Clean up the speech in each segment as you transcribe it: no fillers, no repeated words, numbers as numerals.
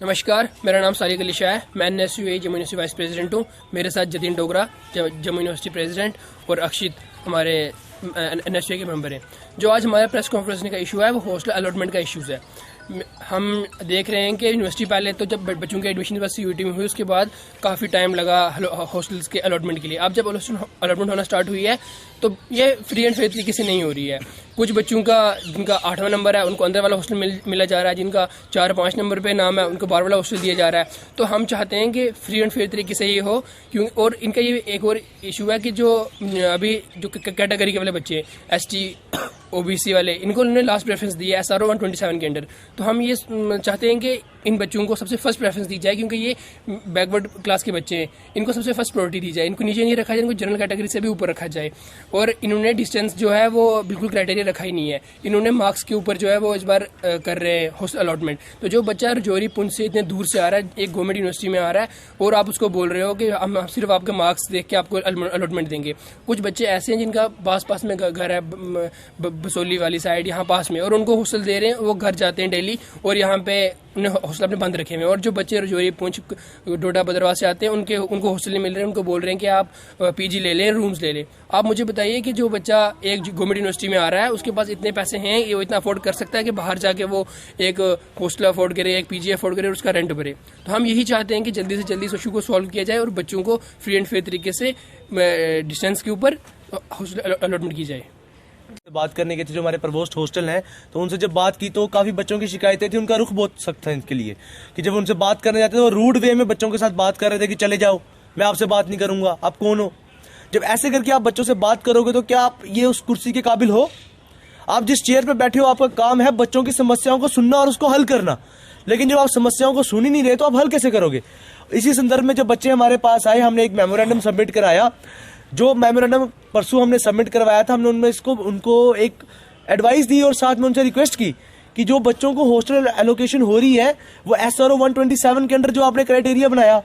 नमस्कार, मेरा नाम सारिक अली शाह है। मैं NSUA Jammu university vice president हूँ। मेरे साथ जतिन डोगरा जम्मू यूनिवर्सिटी प्रेसिडेंट और अक्षित हमारे NSUA के मेंबर हैं। जो आज हमारा प्रेस कॉन्फ्रेंस का इशू है वो हॉस्टल अलॉटमेंट का इशूज़ है। हम देख रहे हैं कि यूनिवर्सिटी पहले तो जब बच्चों की एडमिशन बस CUET में हुई उसके बाद काफ़ी टाइम लगा हॉस्टल्स के अलॉटमेंट के लिए। अब जब अलॉटमेंट होना स्टार्ट हुई है तो ये फ्री एंड फेयर तरीके से नहीं हो रही है। कुछ बच्चों का जिनका 8वां नंबर है उनको अंदर वाला हॉस्टल मिला जा रहा है, जिनका 4-5 नंबर पे नाम है उनको 12 वाला हॉस्टल दिया जा रहा है। तो हम चाहते हैं कि फ्री एंड फेयर तरीके से ये हो, क्योंकि और इनका ये एक और इशू है कि जो अभी जो कैटेगरी के वाले बच्चे ST OBC वाले इनको उन्होंने लास्ट प्रेफरेंस दी है SRO 127 के अंडर। तो हम ये चाहते हैं कि इन बच्चों को सबसे फर्स्ट प्रेफरेंस दी जाए, क्योंकि ये बैकवर्ड क्लास के बच्चे हैं, इनको सबसे फर्स्ट प्रायोरिटी दी जाए। इनको नीचे नहीं रखा जाए, इनको जनरल कैटेगरी से भी ऊपर रखा जाए। और इन्होंने डिस्टेंस जो है वो बिल्कुल क्राइटेरिया रखा ही नहीं है। इन्होंने मार्क्स के ऊपर जो है वो इस बार कर रहे हैं हॉस्टल अलॉटमेंट। तो जो बच्चा रजौरी पुंछ से इतने दूर से आ रहा है, एक गवर्नमेंट यूनिवर्सिटी में आ रहा है, और आप उसको बोल रहे हो कि हम सिर्फ आपके मार्क्स देख के आपको अलॉटमेंट देंगे। कुछ बच्चे ऐसे हैं जिनका पास में घर है, बसोली वाली साइड यहाँ पास में, और उनको हॉस्टल दे रहे हैं, वो घर जाते हैं डेली और यहाँ पे उन्हें हॉस्टल अपने बंद रखे हुए हैं। और जो बच्चे रजौरी पुंछ डोडा भद्रवाह से आते हैं उनको हॉस्टल नहीं मिल रहे हैं, उनको बोल रहे हैं कि आप PG ले लें, रूम्स ले लें। आप मुझे बताइए कि जो बच्चा एक गवर्नमेंट यूनिवर्सिटी में आ रहा है उसके पास इतने पैसे हैं, ये इतना अफोर्ड कर सकता है कि बाहर जाके वो एक हॉस्टल अफोर्ड करे, एक PG अफोर्ड करे और उसका रेंट भरे। तो हम यही चाहते हैं कि जल्दी से जल्दी इस इशू को सॉल्व किया जाए और बच्चों को फ्री एंड फेयर तरीके से डिस्टेंस के ऊपर हॉस्टल अलॉटमेंट की जाए। बात करने के थे जो हमारे प्रवोस्ट हॉस्टल हैं, तो उनसे जब बात की तो काफी बच्चों की शिकायतें थी। उनका रुख बहुत सख्त था इनके लिए कि जब उनसे बात करने जाते थे वो रूड वे में बच्चों के साथ बात कर रहे थे कि चले जाओ, मैं आपसे बात नहीं करूंगा, आप कौन हो। जब ऐसे करके आप बच्चों से बात करोगे तो क्या आप ये उस कुर्सी के काबिल हो? आप जिस चेयर पर बैठे हो आपका काम है बच्चों की समस्याओं को सुनना और उसको हल करना, लेकिन जब आप समस्याओं को सुन ही नहीं रहे तो आप हल कैसे करोगे? इसी संदर्भ में जब बच्चे हमारे पास आए, हमने एक मेमोरेंडम सबमिट कराया। जो मेमोरेंडम परसों हमने सबमिट करवाया था, हमने उनमें उनको एक एडवाइस दी और साथ में उनसे रिक्वेस्ट की कि जो बच्चों को हॉस्टल एलोकेशन हो रही है वो SRO 127 के अंडर जो आपने क्राइटेरिया बनाया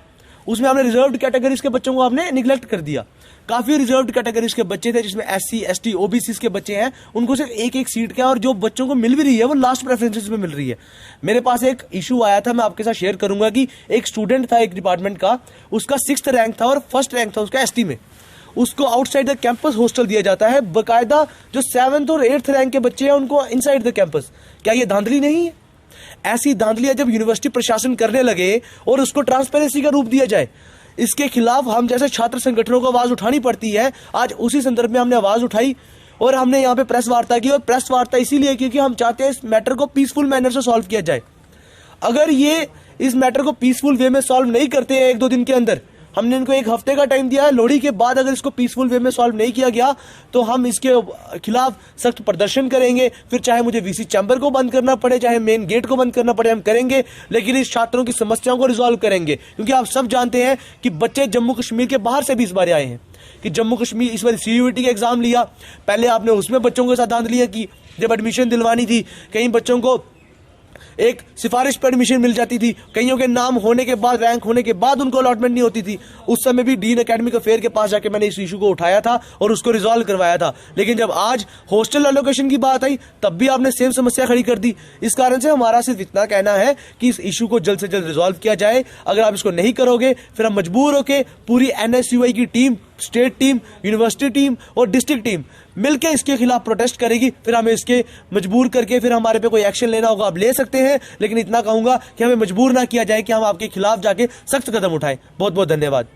उसमें आपने रिजर्व्ड कैटेगरीज के बच्चों को आपने निगलेक्ट कर दिया। काफी रिजर्व्ड कैटेगरीज के बच्चे थे जिसमें SC ST OBC के बच्चे हैं, उनको सिर्फ एक सीट का, और जो बच्चों को मिल भी रही है वो लास्ट प्रेफरेंसेस में मिल रही है। मेरे पास एक इशू आया था, मैं आपके साथ शेयर करूंगा कि एक स्टूडेंट था एक डिपार्टमेंट का, उसका 6th रैंक था और 1st रैंक था उसका ST में। उसको आउटसाइड द कैंपस हॉस्टल दिया जाता है, बकायदा जो 7th और 8th रैंक के बच्चे हैं उनको इनसाइड द कैंपस। क्या ये धांधली नहीं है? ऐसी धांधलियां जब यूनिवर्सिटी प्रशासन करने लगे और उसको ट्रांसपेरेंसी का रूप दिया जाए, इसके खिलाफ हम जैसे छात्र संगठनों को आवाज उठानी पड़ती है। आज उसी संदर्भ में हमने आवाज उठाई और हमने यहाँ पे प्रेस वार्ता की। और प्रेस वार्ता इसीलिए क्योंकि हम चाहते हैं इस मैटर को पीसफुल मैनर से सॉल्व किया जाए। अगर ये इस मैटर को पीसफुल वे में सॉल्व नहीं करते हैं 1-2 दिन के अंदर, हमने इनको 1 हफ्ते का टाइम दिया है, लोहड़ी के बाद अगर इसको पीसफुल वे में सॉल्व नहीं किया गया तो हम इसके खिलाफ सख्त प्रदर्शन करेंगे। फिर चाहे मुझे VC चैम्बर को बंद करना पड़े, चाहे मेन गेट को बंद करना पड़े, हम करेंगे, लेकिन इस छात्रों की समस्याओं को रिजॉल्व करेंगे। क्योंकि आप सब जानते हैं कि बच्चे जम्मू कश्मीर के बाहर से भी इस बार आए हैं, कि जम्मू कश्मीर इस बार CUET का एग्जाम लिया, पहले आपने उसमें बच्चों के साथ धांधलियां की। जब एडमिशन दिलवानी थी, कई बच्चों को एक सिफारिश पर एडमिशन मिल जाती थी, कईयों के नाम होने के बाद, रैंक होने के बाद उनको अलॉटमेंट नहीं होती थी। उस समय भी डीन एकेडमिक अफेयर के पास जाके मैंने इस इशू को उठाया था और उसको रिजॉल्व करवाया था। लेकिन जब आज हॉस्टल एलोकेशन की बात आई तब भी आपने सेम समस्या खड़ी कर दी। इस कारण से हमारा सिर्फ इतना कहना है कि इस इशू को जल्द से जल्द रिजॉल्व किया जाए। अगर आप इसको नहीं करोगे फिर हम मजबूर होकर पूरी NSUI की team, state team, university team और डिस्ट्रिक्ट टीम मिलकर इसके खिलाफ प्रोटेस्ट करेगी। फिर हमें इसके मजबूर करके फिर हमारे पे कोई एक्शन लेना होगा आप ले सकते हैं, लेकिन इतना कहूंगा कि हमें मजबूर ना किया जाए कि हम आपके खिलाफ जाके सख्त कदम उठाएं। बहुत बहुत धन्यवाद।